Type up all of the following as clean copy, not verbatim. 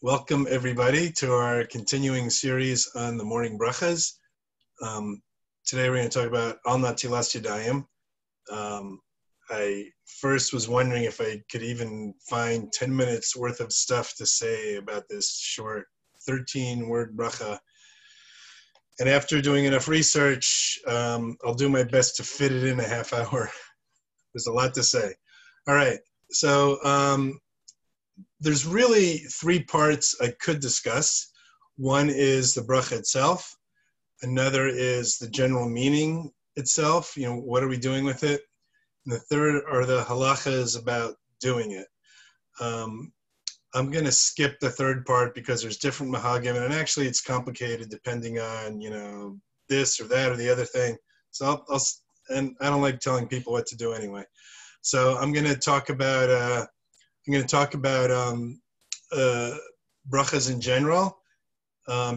Welcome everybody to our continuing series on the morning brachas. Today we're going to talk about Al Netilas Yadayim. I first was wondering if I could even find 10 minutes worth of stuff to say about this short 13-word bracha. And after doing enough research, I'll do my best to fit it in a half hour. There's a lot to say. All right, so there's really three parts I could discuss. One is the bracha itself. Another is the general meaning itself. What are we doing with it? And the third are the halachas about doing it. I'm going to skip the third part because there's different mahagim, and actually it's complicated depending on, this or that or the other thing. So and I don't like telling people what to do anyway. So I'm going to talk about brachas in general,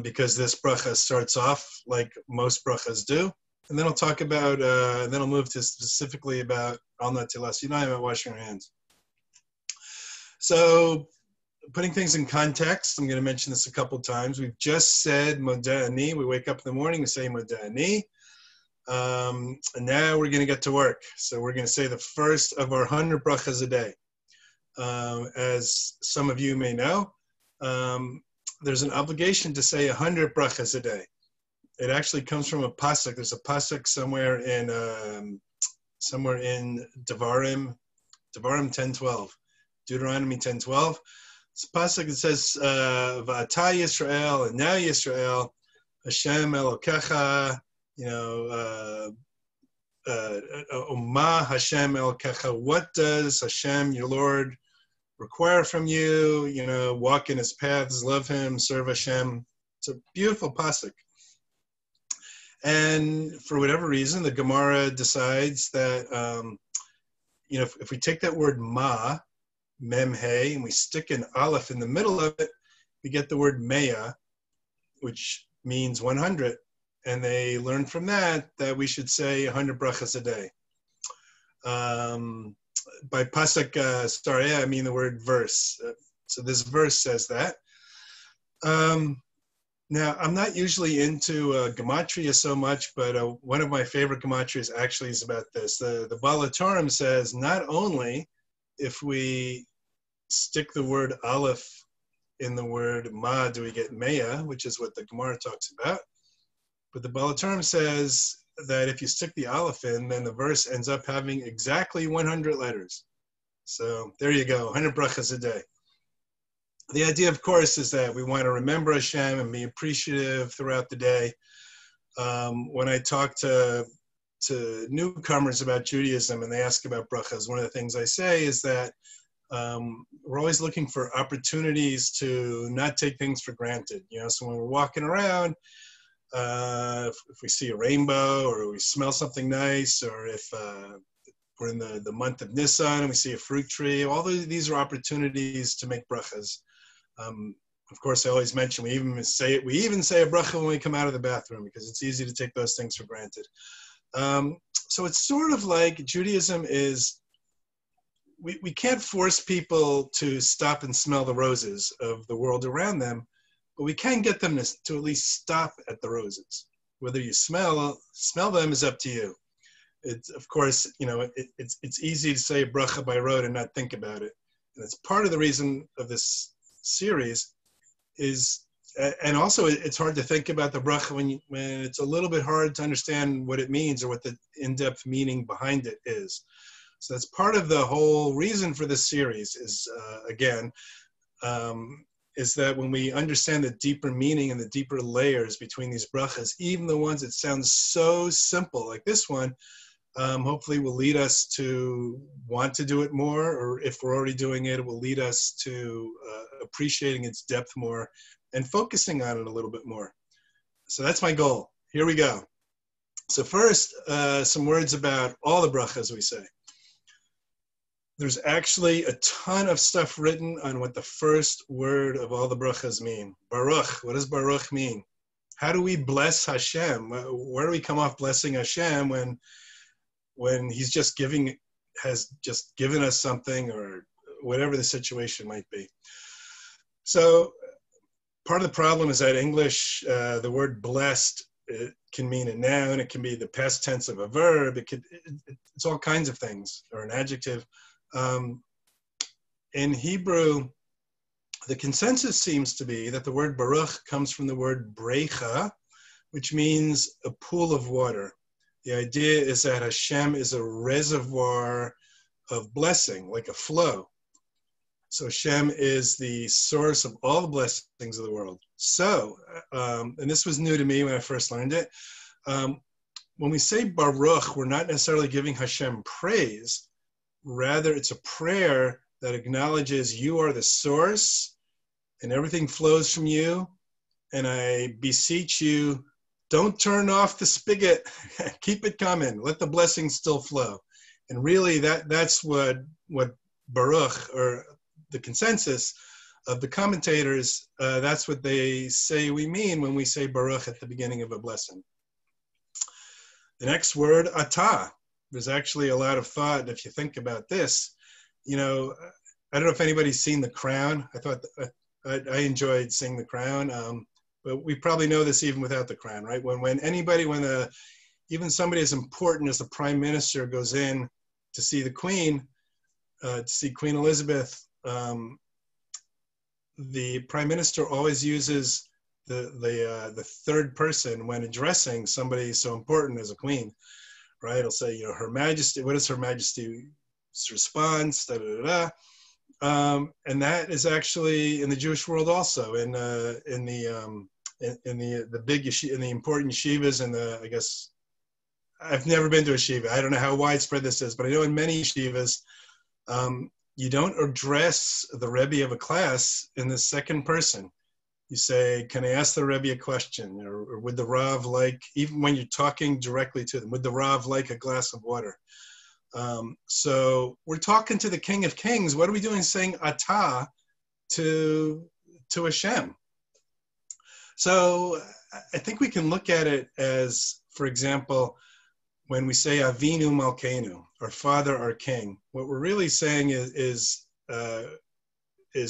because this bracha starts off like most brachas do. And then I'll talk about, then I'll move to specifically about Al Netilas Yadayim, about washing our hands. So putting things in context, I'm going to mention this a couple of times. We've just said Modeh Ani. We wake up in the morning, we say Modeh Ani. And now we're going to get to work. So we're going to say the first of our 100 brachas a day. As some of you may know, there's an obligation to say 100 brachas a day. It actually comes from a pasuk. There's a pasuk somewhere in Devarim 10:12, Deuteronomy 10:12. It's a pasuk that says, "Va'ata Yisrael," and now Yisrael, Hashem Elokecha, Ummah Hashem Elokecha. What does Hashem, your Lord, require from you? Walk in His paths, love Him, serve Hashem. It's a beautiful pasuk. And for whatever reason, the Gemara decides that, if we take that word ma, mem hey, and we stick an aleph in the middle of it, we get the word meya, which means 100. And they learn from that we should say 100 brachas a day. By pasuk stareh, I mean the word verse. So this verse says that. Now, I'm not usually into gematria so much, but one of my favorite gematrias actually is about this. The Baal HaTorah says not only if we stick the word aleph in the word ma do we get meya, which is what the Gemara talks about, but the Baal HaTorah says that if you stick the aleph in, then the verse ends up having exactly 100 letters. So there you go, 100 brachas a day. The idea, of course, is that we want to remember Hashem and be appreciative throughout the day. When I talk to newcomers about Judaism and they ask about brachas, one of the things I say is that we're always looking for opportunities to not take things for granted. So when we're walking around, if we see a rainbow or we smell something nice, or if we're in the month of Nisan and we see a fruit tree, all these are opportunities to make brachas. Of course, I always mention we even say a bracha when we come out of the bathroom because it's easy to take those things for granted. So it's sort of like Judaism is, we can't force people to stop and smell the roses of the world around them, but we can get them to at least stop at the roses. Whether you smell them is up to you. It's, of course, it's easy to say bracha by road and not think about it. And it's part of the reason of this series is, and also it's hard to think about the bracha when it's a little bit hard to understand what it means or what the in-depth meaning behind it is. So that's part of the whole reason for this series is, is that when we understand the deeper meaning and the deeper layers between these brachas, even the ones that sound so simple, like this one, hopefully will lead us to want to do it more, or if we're already doing it, it will lead us to appreciating its depth more and focusing on it a little bit more. So that's my goal. Here we go. So first, some words about all the brachas we say. There's actually a ton of stuff written on what the first word of all the brachas mean. Baruch, what does Baruch mean? How do we bless Hashem? Where do we come off blessing Hashem when He's just has just given us something, or whatever the situation might be? So part of the problem is that English, the word blessed, it can mean a noun, it can be the past tense of a verb, it's all kinds of things, or an adjective. In Hebrew, the consensus seems to be that the word baruch comes from the word brecha, which means a pool of water. The idea is that Hashem is a reservoir of blessing, like a flow. So Hashem is the source of all the blessings of the world. So, and this was new to me when I first learned it, when we say Baruch, we're not necessarily giving Hashem praise. Rather, it's a prayer that acknowledges you are the source and everything flows from you. And I beseech you, don't turn off the spigot. Keep it coming. Let the blessings still flow. And really, that's what Baruch, or the consensus of the commentators, that's what they say we mean when we say Baruch at the beginning of a blessing. The next word, atah. There's actually a lot of thought if you think about this. You know, I don't know if anybody's seen The Crown. I thought I enjoyed seeing The Crown, but we probably know this even without The Crown, right? When even somebody as important as the Prime Minister goes in to see the Queen, to see Queen Elizabeth, the Prime Minister always uses the third person when addressing somebody so important as a queen, right? He'll say, you know, Her Majesty. What is Her Majesty's response? Da, da, da, da. And that is actually in the Jewish world also, in the big in the important yeshivas, and I guess I've never been to a yeshiva. I don't know how widespread this is, but I know in many yeshivas, you don't address the Rebbe of a class in the second person. You say, can I ask the Rebbe a question? Or would the Rav like, even when you're talking directly to them, would the Rav like a glass of water? So we're talking to the King of Kings. What are we doing saying atah to Hashem? So I think we can look at it as, for example, when we say Avinu Malkeinu, our Father, our King, what we're really saying is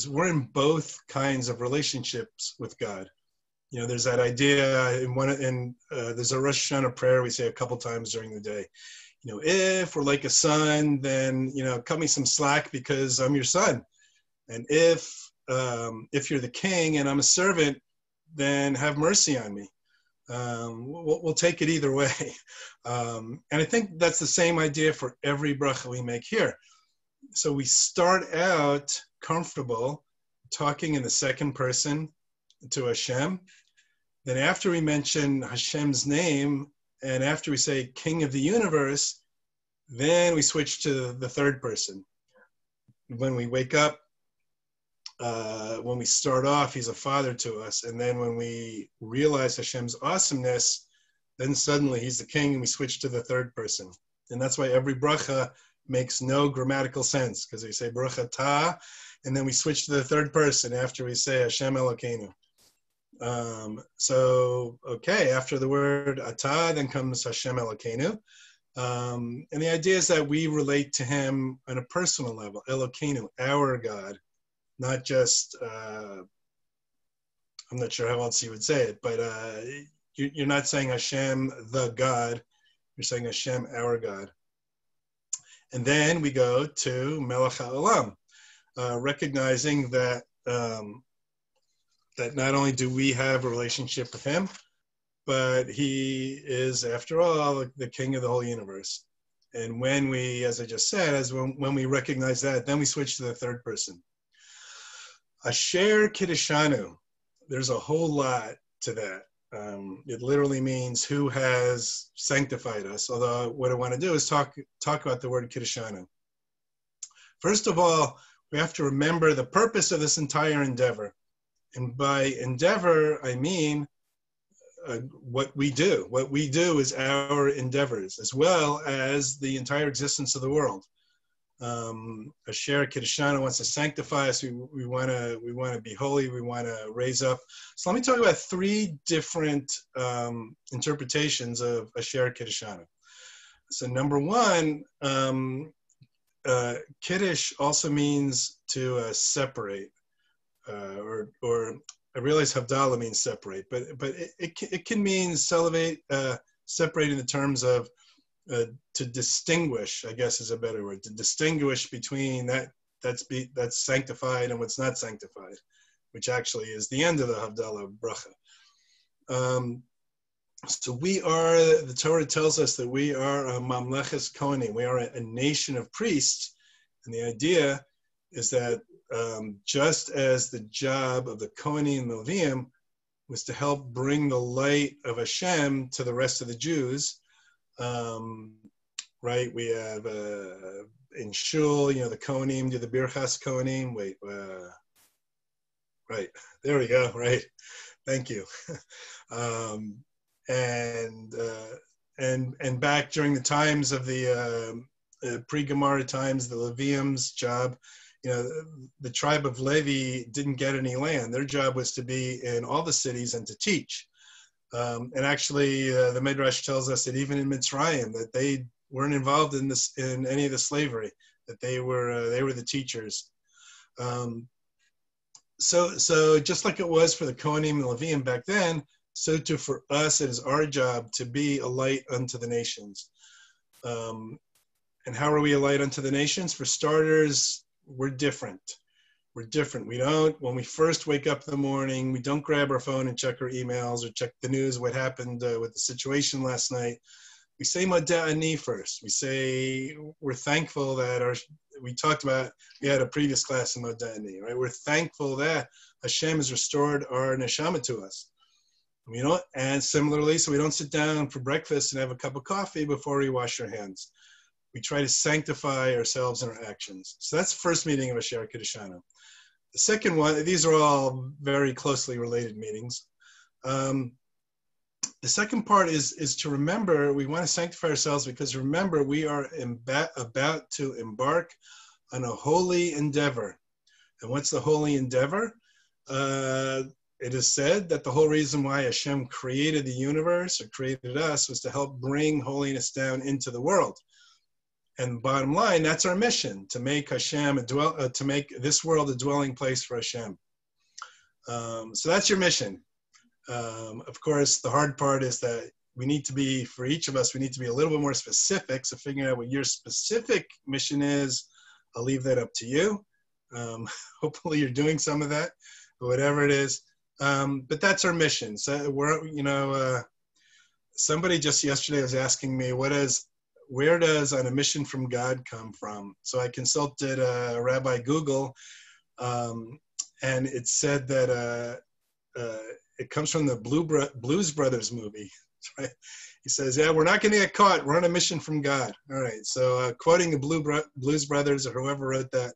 we're in both kinds of relationships with God. You know, there's that idea there's a Rosh Hashanah prayer we say a couple times during the day. You know, if we're like a son, then, you know, cut me some slack because I'm your son. And if you're the king and I'm a servant, then have mercy on me. We'll take it either way. And I think that's the same idea for every bracha we make here. So we start out comfortable talking in the second person to Hashem. Then after we mention Hashem's name, and after we say King of the universe, then we switch to the third person. When we wake up, when we start off, he's a father to us. And then when we realize Hashem's awesomeness, then suddenly he's the king and we switch to the third person. And that's why every bracha makes no grammatical sense, because we say Baruch atah, and then we switch to the third person after we say Hashem Elokeinu. So, okay, after the word atah, then comes Hashem Elokeinu. And the idea is that we relate to him on a personal level, Elokeinu, our God, not just, I'm not sure how else you would say it, but you're not saying Hashem, the God, you're saying Hashem, our God. And then we go to Melech HaOlam, recognizing that that not only do we have a relationship with him, but he is, after all, the king of the whole universe. And when we, as I just said, when we recognize that, then we switch to the third person. Asher Kiddishanu, there's a whole lot to that. It literally means who has sanctified us, although what I want to do is talk about the word Kiddishanu. First of all, we have to remember the purpose of this entire endeavor. And by endeavor, I mean what we do. What we do is our endeavors, as well as the entire existence of the world. Asher Kiddishanu wants to sanctify us. We want to be holy. We want to raise up. So let me talk about three different interpretations of Asher Kiddishanu. So number one, Kiddush also means to separate. or I realize Havdalah means separate, but it can mean separate in the terms of to distinguish, I guess is a better word, to distinguish between that's sanctified and what's not sanctified, which actually is the end of the Havdalah bracha. So the Torah tells us that we are a mamleches kohanim, we are a nation of priests, and the idea is that just as the job of the Kohanim and Leviim was to help bring the light of Hashem to the rest of the Jews, right? We have in Shul, the Kohanim do the Birchas Kohanim. Right, there we go, right. Thank you. And back during the times of the pre-Gemara times, the Levium's job, the tribe of Levi didn't get any land. Their job was to be in all the cities and to teach. And actually, the Midrash tells us that even in Mitzrayim, that they weren't involved in any of the slavery, that they were the teachers. So just like it was for the Kohanim and Leviim back then, so too for us, it is our job to be a light unto the nations. And how are we a light unto the nations? For starters, we're different. We're different. When we first wake up in the morning, we don't grab our phone and check our emails or check the news, what happened with the situation last night. We say Modeh Ani first. We say we're thankful that we had a previous class in Modeh Ani, right? We're thankful that Hashem has restored our neshama to us. And similarly, so we don't sit down for breakfast and have a cup of coffee before we wash our hands. We try to sanctify ourselves and our actions. So that's the first meaning of Asher Kiddushanu. The second one, these are all very closely related meanings. The second part is to remember, we want to sanctify ourselves because remember, we are about to embark on a holy endeavor. And what's the holy endeavor? It is said that the whole reason why Hashem created the universe or created us was to help bring holiness down into the world. And bottom line, that's our mission, to make Hashem to make this world a dwelling place for Hashem. So that's your mission. Of course, the hard part is that for each of us, we need to be a little bit more specific. So figuring out what your specific mission is, I'll leave that up to you. Hopefully you're doing some of that, or whatever it is. But that's our mission. So somebody just yesterday was asking me, where does on a mission from God come from? So I consulted Rabbi Google, and it said that it comes from the Blues Brothers movie. Right? He says, yeah, we're not going to get caught. We're on a mission from God. All right. So quoting the Blues Brothers or whoever wrote that,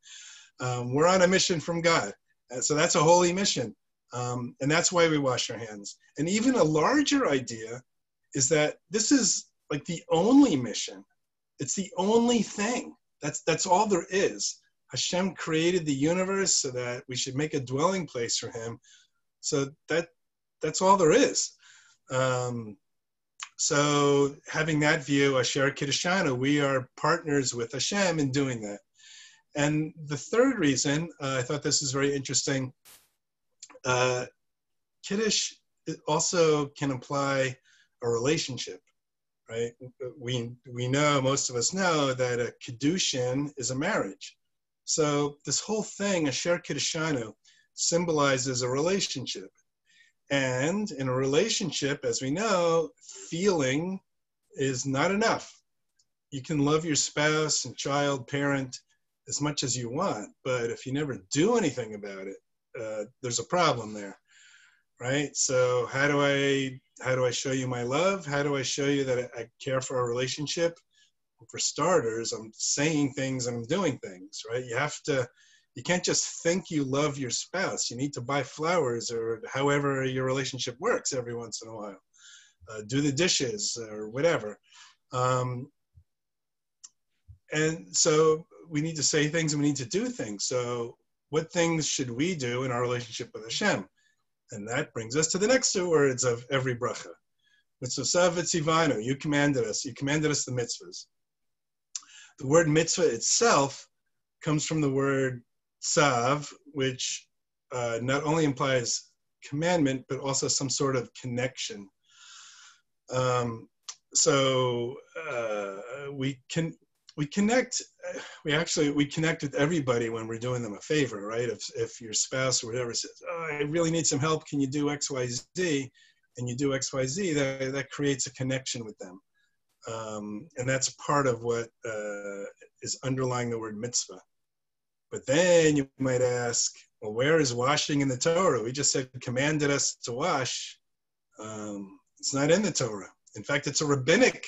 we're on a mission from God. So that's a holy mission. And that's why we wash our hands. And even a larger idea is that this is like the only mission. It's the only thing. That's all there is. Hashem created the universe so that we should make a dwelling place for him. So that's all there is. So having that view, Asher Kiddushanu, we are partners with Hashem in doing that. And the third reason, I thought this is very interesting, Kiddush also can imply a relationship, right? We know, most of us know, that a Kiddushin is a marriage. So this whole thing, Asher Kiddushanu, symbolizes a relationship. And in a relationship, as we know, feeling is not enough. You can love your spouse and child, parent, as much as you want, but if you never do anything about it, there's a problem there, right? So how do I show you my love? How do I show you that I care for our relationship? Well, for starters, I'm saying things and I'm doing things, right? You can't just think you love your spouse. You need to buy flowers or however your relationship works every once in a while. Do the dishes or whatever. And so we need to say things and we need to do things. So what things should we do in our relationship with Hashem? And that brings us to the next two words of every bracha. Mitzvosav v'tzivanu, you commanded us the mitzvahs. The word mitzvah itself comes from the word tzav, which not only implies commandment, but also some sort of connection. So we connect. We connect with everybody when we're doing them a favor, right? If your spouse or whatever says, "Oh, I really need some help. Can you do X, Y, Z?" and you do X, Y, Z, that creates a connection with them, and that's part of what is underlying the word mitzvah. But then you might ask, well, where is washing in the Torah? We just said commanded us to wash. It's not in the Torah. In fact, it's a rabbinic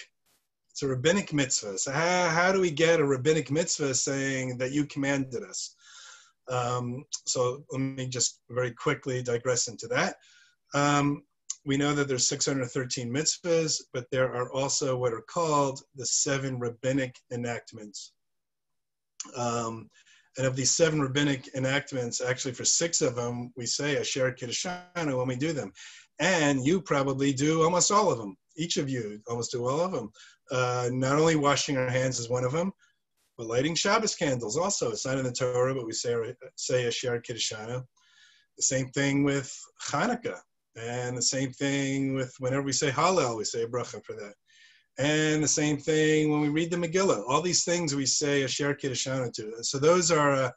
mitzvah. So how do we get a rabbinic mitzvah saying that you commanded us? So let me just very quickly digress into that. We know that there's 613 mitzvahs, but there are also what are called the 7 rabbinic enactments. And of these 7 rabbinic enactments, actually for 6 of them, we say Asher Kiddushanu when we do them. And you probably do almost all of them. Each of you almost do all of them. Not only washing our hands is one of them, but lighting Shabbos candles also. It's not in the Torah, but we say Asher Kiddushanu. The same thing with Hanukkah. And the same thing with whenever we say Hallel, we say a bracha for that. And the same thing when we read the Megillah. All these things we say Asher Kiddushanu to. So those are, I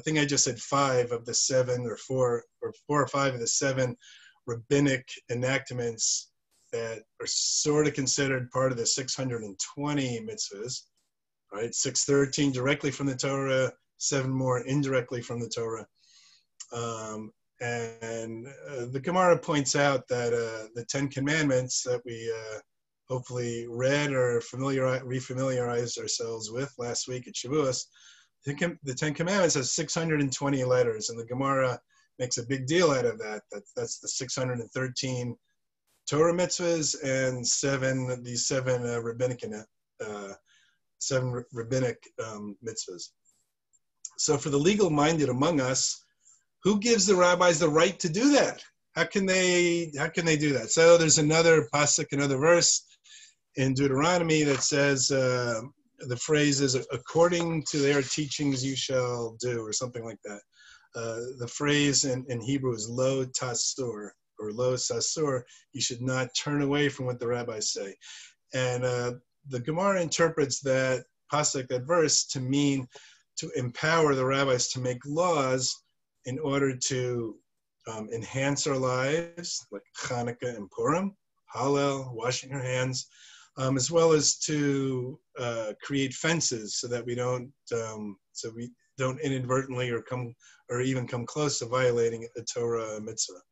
think I just said 5 of the 7 or 4 or 5 of the 7 rabbinic enactments that are sort of considered part of the 620 mitzvahs, right? 613 directly from the Torah, 7 more indirectly from the Torah. And the Gemara points out that the 10 Commandments that we hopefully read or refamiliarized ourselves with last week at Shavuos, the 10 Commandments has 620 letters, and the Gemara makes a big deal out of that. That's the 613 Torah mitzvahs and 7 rabbinic mitzvahs. So for the legal-minded among us, who gives the rabbis the right to do that? How can they do that? So there's another pasuk, another verse in Deuteronomy that says the phrase is according to their teachings you shall do, or something like that. The phrase in Hebrew is lo tasur or lo sasur. You should not turn away from what the rabbis say. And the Gemara interprets that pasuk, that verse, to mean to empower the rabbis to make laws in order to enhance our lives, like Hanukkah and Purim, Hallel, washing our hands, as well as to create fences so that we don't inadvertently or even come close to violating a Torah mitzvah.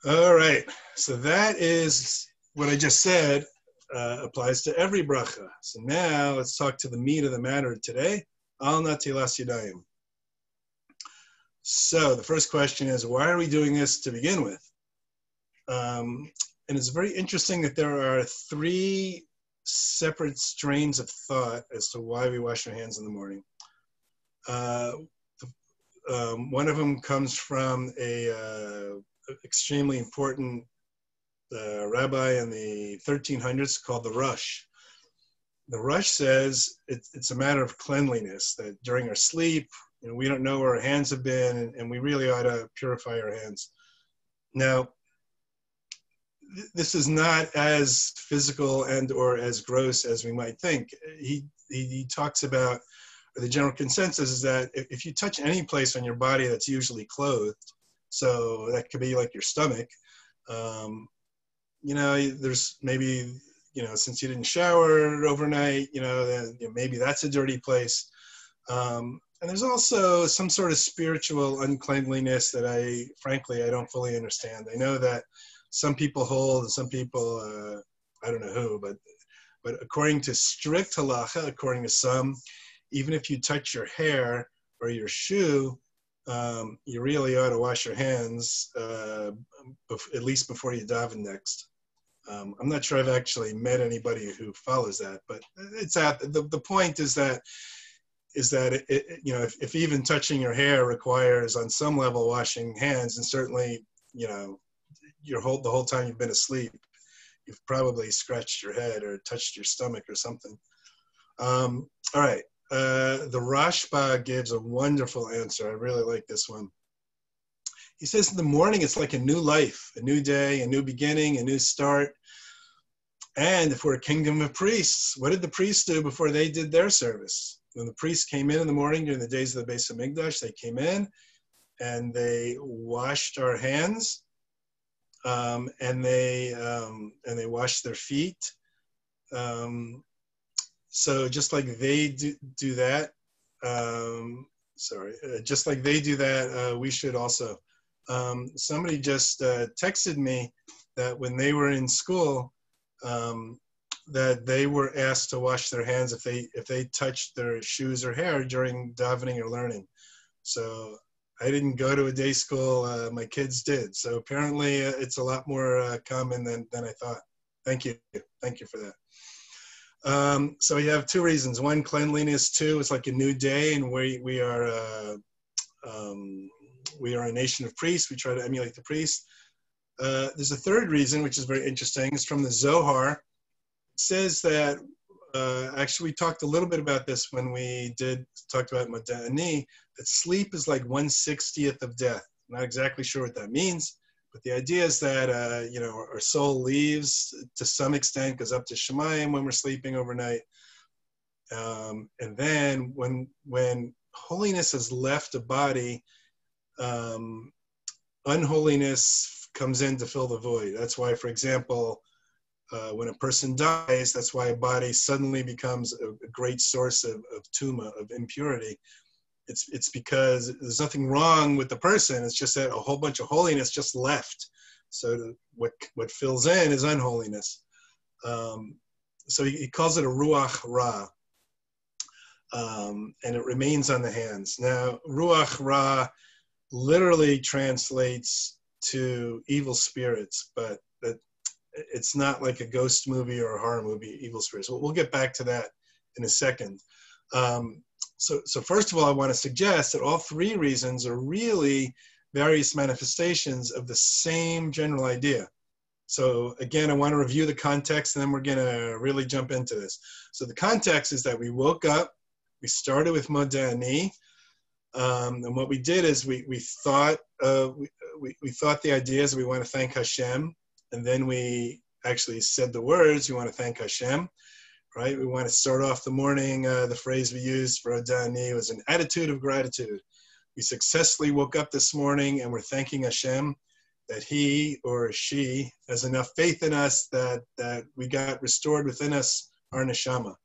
All right, so that is what I just said applies to every bracha. So now let's talk to the meat of the matter today, al Netilas Yadayim. So the first question is, why are we doing this to begin with? And it's very interesting that there are 3 separate strains of thought as to why we wash our hands in the morning. One of them comes from a extremely important rabbi in the 1300s called the Rush. The Rush says it's a matter of cleanliness, that during our sleep, we don't know where our hands have been, and we really ought to purify our hands. Now, this is not as physical and or as gross as we might think. He talks about, or the general consensus is that if you touch any place on your body that's usually clothed, so that could be like your stomach, there's maybe, since you didn't shower overnight, then maybe that's a dirty place. And there's also some sort of spiritual uncleanliness that I don't fully understand. I know that some people hold, and some people, I don't know who, but according to strict halacha, according to some, even if you touch your hair or your shoe, you really ought to wash your hands at least before you daven next. I'm not sure I've actually met anybody who follows that, but it's out. The point is that if even touching your hair requires on some level washing hands, and certainly the whole time you've been asleep, you've probably scratched your head or touched your stomach or something. All right, the Rashba gives a wonderful answer. I really like this one. He says in the morning, it's like a new life, a new day, a new beginning, a new start. And if we're a kingdom of priests, what did the priests do before they did their service? When the priests came in the morning during the days of the Beis Hamikdash, they came in and they washed our hands, and they washed their feet. So just like they do that, just like they do that, we should also. Somebody just texted me that when they were in school, that they were asked to wash their hands if they touched their shoes or hair during davening or learning. So I didn't go to a day school. My kids did. So apparently it's a lot more common than I thought. Thank you. Thank you for that. So we have two reasons. One, cleanliness. Two, it's like a new day, and we are a nation of priests. We try to emulate the priests. There's a third reason, which is very interesting. It's from the Zohar. It says that, actually we talked a little bit about this when we talked about Moda'ani, that sleep is like 1/60th of death. I'm not exactly sure what that means, but the idea is that, our soul leaves to some extent, goes up to Shemayim when we're sleeping overnight. And then when holiness has left a body, unholiness comes in to fill the void. That's why, for example, when a person dies, that's why a body suddenly becomes a great source of tuma, of impurity. It's because there's nothing wrong with the person. It's just that a whole bunch of holiness just left. So what fills in is unholiness. So he calls it a ruach ra, and it remains on the hands. Now, ruach ra literally translates to evil spirits, but it's not like a ghost movie or a horror movie, evil spirits. We'll get back to that in a second. So first of all, I want to suggest that all three reasons are really various manifestations of the same general idea. So again, I want to review the context, and then we're going to really jump into this. So the context is that we woke up, we started with Moda'ani, and what we did is we thought the ideas, we want to thank Hashem, and then we actually said the words, we want to thank Hashem, right? We want to start off the morning, the phrase we used for Moda'ani was an attitude of gratitude. We successfully woke up this morning and we're thanking Hashem that he or she has enough faith in us that we got restored within us our neshama.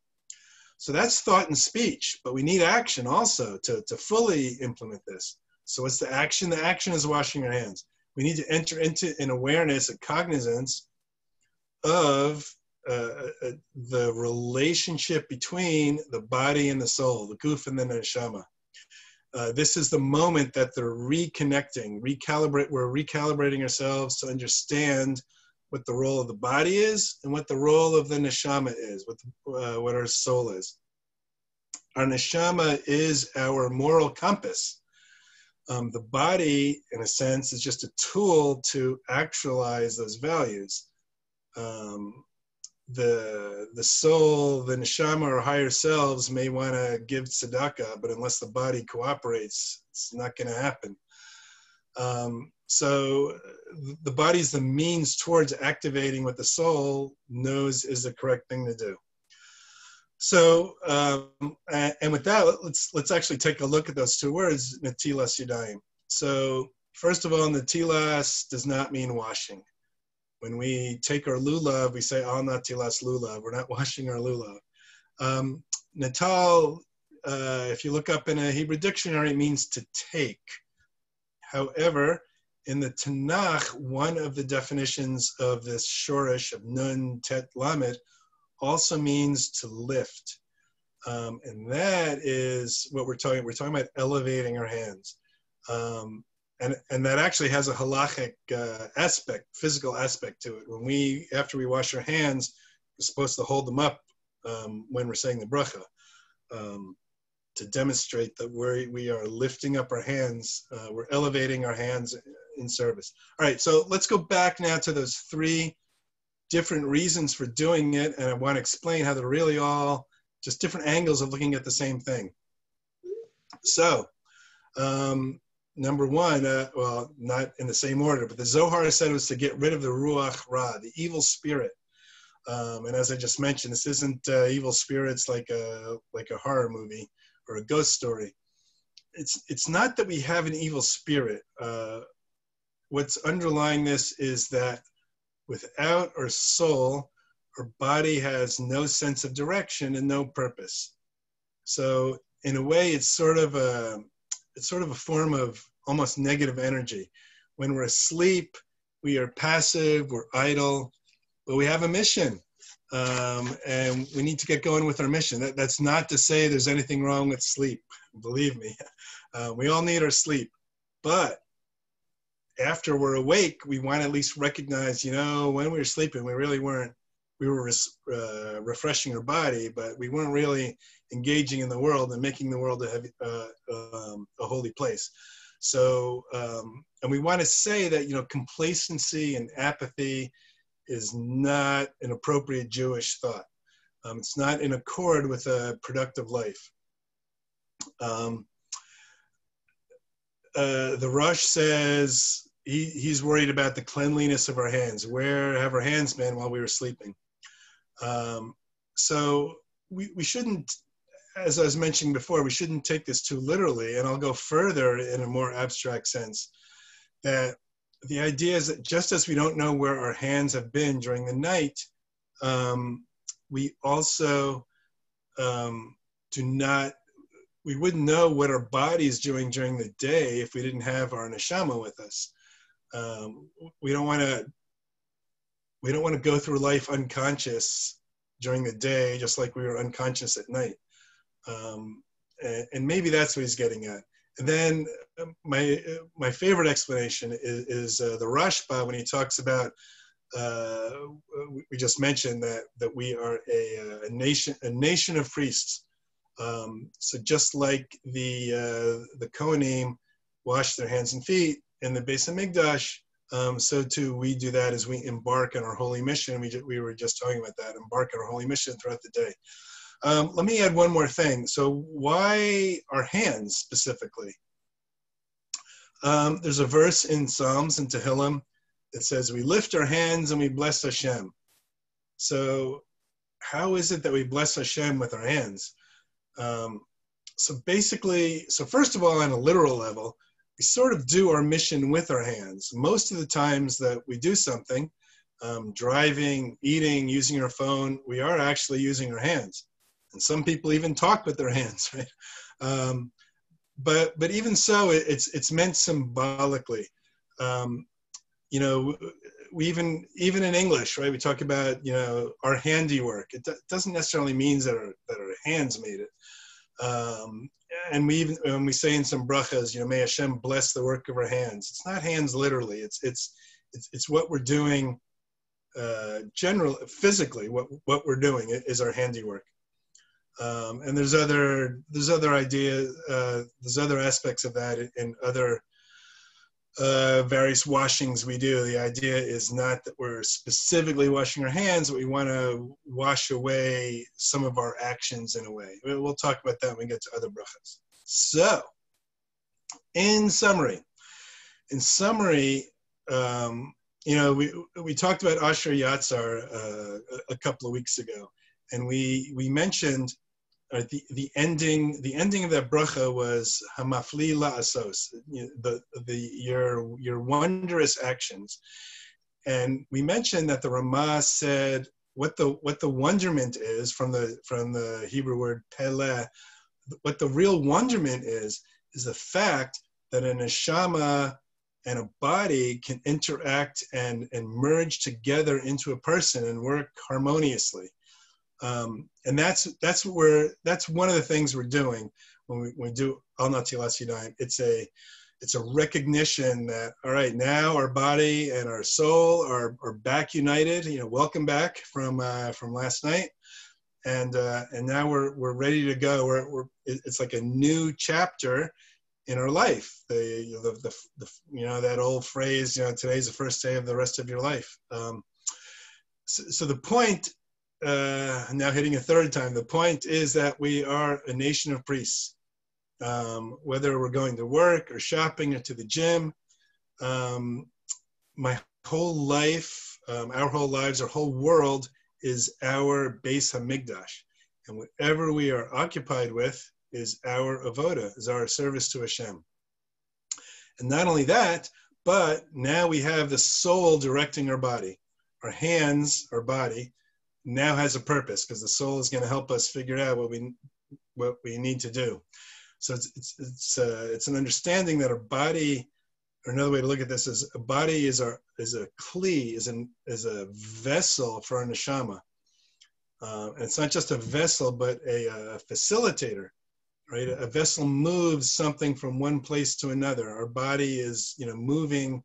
So that's thought and speech, but we need action also to fully implement this. So what's the action? The action is washing our hands. We need to enter into an awareness, a cognizance of the relationship between the body and the soul, the guf and the neshama. This is the moment that they're reconnecting, we're recalibrating ourselves to understand what the role of the body is and what the role of the neshama is, what our soul is. Our neshama is our moral compass. The body, in a sense, is just a tool to actualize those values. The soul, the neshama, or higher selves may want to give tzedakah, but unless the body cooperates, it's not going to happen. So the body is the means towards activating what the soul knows is the correct thing to do. So, and with that, let's actually take a look at those two words, Netilas, Yadayim. So, first of all, Netilas does not mean washing. When we take our lulav, we say, al natilas lulav. We're not washing our lulav. Natal, if you look up in a Hebrew dictionary, it means to take. However, in the Tanakh, one of the definitions of this shorish of nun, tet, lamed also means to lift. And that is what we're talking about. We're talking about elevating our hands. And that actually has a halachic aspect, physical aspect to it. After we wash our hands, we're supposed to hold them up when we're saying the bracha, to demonstrate that we are lifting up our hands, we're elevating our hands in service. All right, so let's go back now to those three different reasons for doing it, and I want to explain how they're really all just different angles of looking at the same thing. So, number one, well, not in the same order, but the Zohar said it was to get rid of the Ruach Ra, the evil spirit. And as I just mentioned, this isn't evil spirits like a horror movie or a ghost story. It's not that we have an evil spirit. What's underlying this is that without our soul, our body has no sense of direction and no purpose. So in a way, it's sort of a form of almost negative energy. When we're asleep, we are passive, we're idle, but we have a mission, and we need to get going with our mission. That's not to say there's anything wrong with sleep. Believe me, we all need our sleep. But after we're awake, we want to at least recognize, when we were sleeping, we really weren't. We were refreshing our body, but we weren't really engaging in the world and making the world a holy place. So, and we want to say that, complacency and apathy is not an appropriate Jewish thought. It's not in accord with a productive life. The Rosh says he's worried about the cleanliness of our hands. Where have our hands been while we were sleeping? So we shouldn't, as I was mentioning before, we shouldn't take this too literally, and I'll go further in a more abstract sense, that the idea is that just as we don't know where our hands have been during the night, we also we wouldn't know what our body is doing during the day if we didn't have our neshama with us. We don't want to go through life unconscious during the day, just like we were unconscious at night. And maybe that's what he's getting at. And then my favorite explanation is the Rashba, when he talks about, we just mentioned that we are a nation of priests. So just like the Kohanim wash their hands and feet in the Beis HaMikdash, so too we do that as we embark on our holy mission. We were just talking about that, embark on our holy mission throughout the day. Let me add one more thing. So why our hands specifically? There's a verse in Psalms and Tehillim that says, we lift our hands and we bless Hashem. So how is it that we bless Hashem with our hands? So first of all, on a literal level, we sort of do our mission with our hands. Most of the times that we do something, driving, eating, using our phone, we are actually using our hands. And some people even talk with their hands, right? But even so, it's meant symbolically. We even in English, right? We talk about our handiwork. It doesn't necessarily mean that our hands made it. And when we say in some brachas, may Hashem bless the work of our hands. It's not hands literally. It's what we're doing. Physically, what we're doing is our handiwork. And there's other ideas, there's other aspects of that in other various washings we do. The idea is not that we're specifically washing our hands, but we want to wash away some of our actions in a way. We'll talk about that when we get to other brachas. So, in summary, we talked about Asher Yatzar a couple of weeks ago, and we mentioned the ending of that bracha was hamafli la'asos, your wondrous actions. And we mentioned that the Ramah said what the wonderment is from the Hebrew word peleh. What the real wonderment is the fact that a neshama and a body can interact and merge together into a person and work harmoniously. And that's one of the things we're doing when we do Al Netilas Yadayim. It's a recognition that, all right, now our body and our soul are back united. Welcome back from last night, and now we're ready to go. It's like a new chapter in our life. That old phrase, today's the first day of the rest of your life. So the point. Now hitting a third time, the point is that we are a nation of priests. whether we're going to work or shopping or to the gym. My whole life, our whole lives, our whole world is our Beis Hamikdash. And whatever we are occupied with is our avoda, is our service to Hashem. And not only that, but now we have the soul directing our body. Our hands, our body, now has a purpose because the soul is going to help us figure out what we need to do. So it's an understanding that our body, or another way to look at this is a body is a kli, is a vessel for our neshama. And it's not just a vessel, but a facilitator, right? A vessel moves something from one place to another. Our body is, moving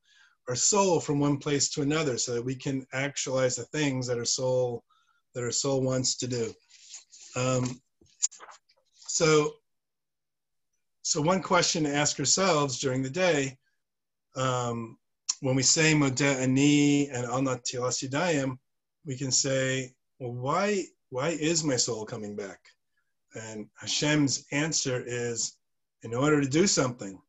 our soul from one place to another, so that we can actualize the things that our soul wants to do. So one question to ask ourselves during the day, when we say Modeh Ani and Al Netilas Yadayim, we can say, well, why is my soul coming back? And Hashem's answer is, in order to do something.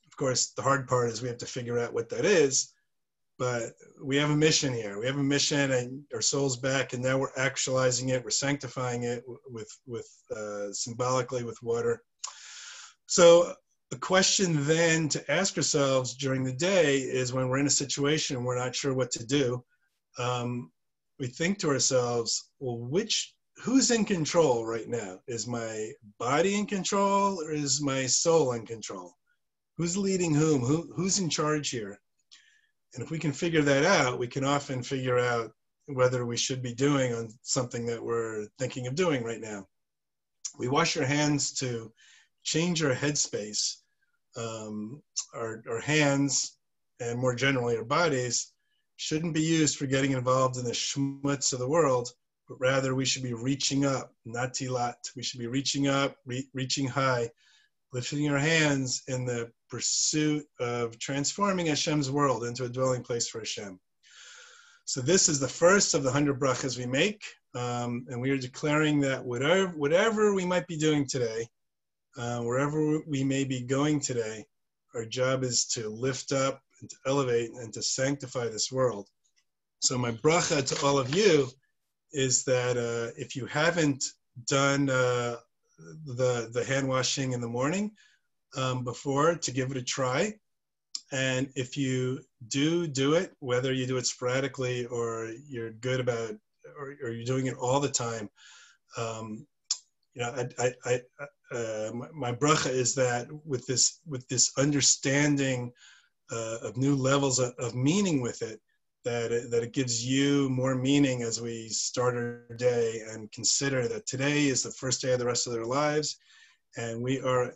Of course, the hard part is we have to figure out what that is, but we have a mission here. We have a mission, and our soul's back, and now we're actualizing it. We're sanctifying it with symbolically with water. So the question then to ask ourselves during the day is, when we're in a situation and we're not sure what to do, we think to ourselves, well, who's in control right now? Is my body in control, or is my soul in control? Who's leading whom? Who's in charge here? And if we can figure that out, we can often figure out whether we should be doing on something that we're thinking of doing right now. We wash our hands to change our headspace. Our hands, and more generally our bodies, shouldn't be used for getting involved in the schmutz of the world, but rather we should be reaching up, natilat. We should be reaching up, reaching high, lifting our hands in the pursuit of transforming Hashem's world into a dwelling place for Hashem. So this is the first of the 100 brachas we make, and we are declaring that whatever we might be doing today, wherever we may be going today, our job is to lift up and to elevate and to sanctify this world. So my bracha to all of you is that if you haven't done the hand washing in the morning before, to give it a try. And if you do it, whether you do it sporadically or you're good about, or you're doing it all the time, my bracha is that with this understanding of new levels of meaning with it, that it gives you more meaning as we start our day and consider that today is the first day of the rest of their lives, and we are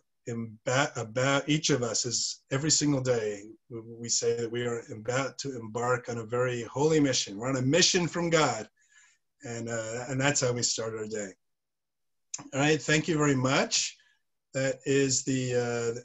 about, each of us is, every single day we say that we are about to embark on a very holy mission. We're on a mission from God, and that's how we start our day. All right, thank you very much. That is the